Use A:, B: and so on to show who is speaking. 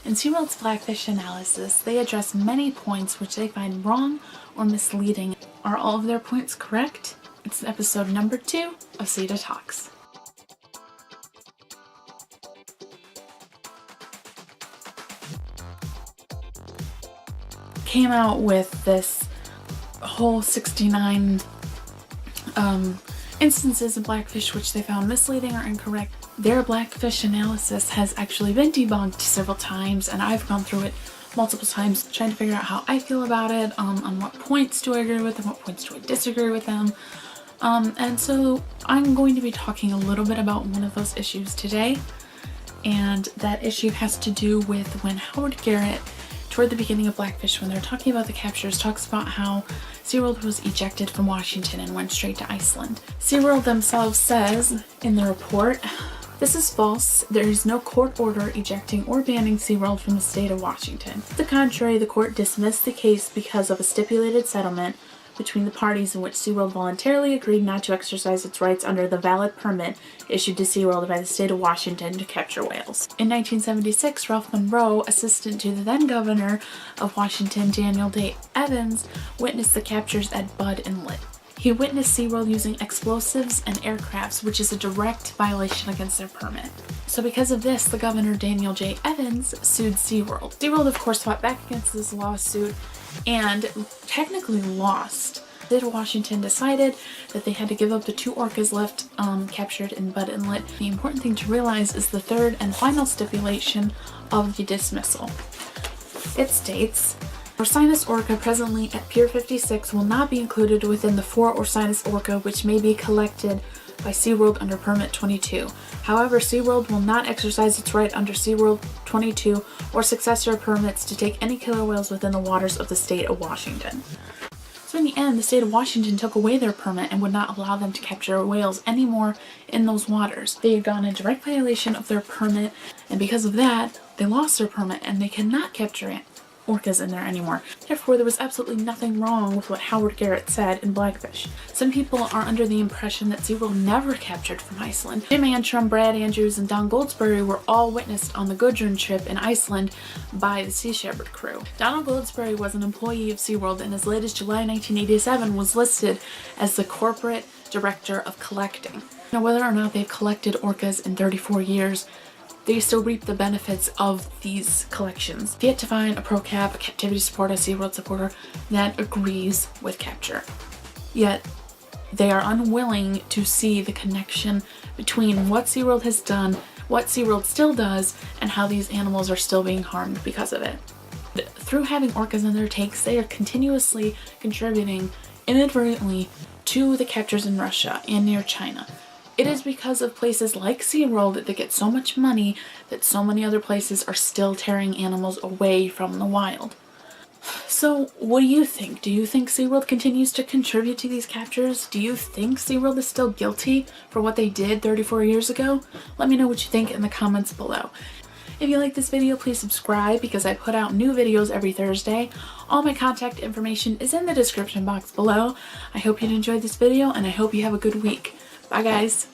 A: In Seaworld's Blackfish analysis, they address many points which they find wrong or misleading. Are all of their points correct? It's episode number 2 of Cetatalks. Came out with this whole 69 instances of blackfish which they found misleading or incorrect. Their blackfish analysis has actually been debunked several times, and I've gone through it multiple times trying to figure out how I feel about it, on what points do I agree with them, what points do I disagree with them. And so I'm going to be talking a little bit about one of those issues today, and that issue has to do with when Howard Garrett, toward the beginning of Blackfish, when they're talking about the captures, talks about how Seaworld was ejected from Washington and went straight to Iceland. Seaworld themselves says in the report, "This is false. There is no court order ejecting or banning Seaworld from the state of Washington. To the contrary, the court dismissed the case because of a stipulated settlement between the parties in which Seaworld voluntarily agreed not to exercise its rights under the valid permit issued to Seaworld by the state of Washington to capture whales." In 1976, Ralph Monroe, assistant to the then governor of Washington, Daniel Day Evans, witnessed the captures at Bud Inlet. He witnessed Seaworld using explosives and aircrafts, which is a direct violation against their permit. So because of this, the governor, Daniel J. Evans, sued Seaworld. Seaworld, of course, fought back against this lawsuit and technically lost. The state of Washington decided that they had to give up the 2 orcas left captured in Bud Inlet. The important thing to realize is the third and final stipulation of the dismissal. It states, "Orcinus orca presently at Pier 56 will not be included within the 4 Orcinus orca which may be collected by Seaworld under Permit 22. However, Seaworld will not exercise its right under Seaworld 22 or successor permits to take any killer whales within the waters of the state of Washington." So in the end, the state of Washington took away their permit and would not allow them to capture whales anymore in those waters. They had gone in direct violation of their permit, and because of that, they lost their permit and they cannot capture orcas in there anymore. Therefore, there was absolutely nothing wrong with what Howard Garrett said in Blackfish. Some people are under the impression that Seaworld never captured from Iceland. Jim Antrim, Brad Andrews, and Don Goldsberry were all witnessed on the Gudrun trip in Iceland by the Sea Shepherd crew. Donald Goldsberry was an employee of Seaworld and as late as July 1987 was listed as the corporate director of collecting. Now, whether or not they've collected orcas in 34 years, they still reap the benefits of these collections. I've yet to find a pro-cap, a captivity supporter, a Seaworld supporter that agrees with capture. Yet, they are unwilling to see the connection between what Seaworld has done, what Seaworld still does, and how these animals are still being harmed because of it. Through having orcas in their tanks, they are continuously contributing inadvertently to the captures in Russia and near China. It is because of places like Seaworld that get so much money that so many other places are still tearing animals away from the wild. So what do you think? Do you think Seaworld continues to contribute to these captures? Do you think Seaworld is still guilty for what they did 34 years ago? Let me know what you think in the comments below. If you like this video, please subscribe because I put out new videos every Thursday. All my contact information is in the description box below. I hope you enjoyed this video and I hope you have a good week. Bye guys!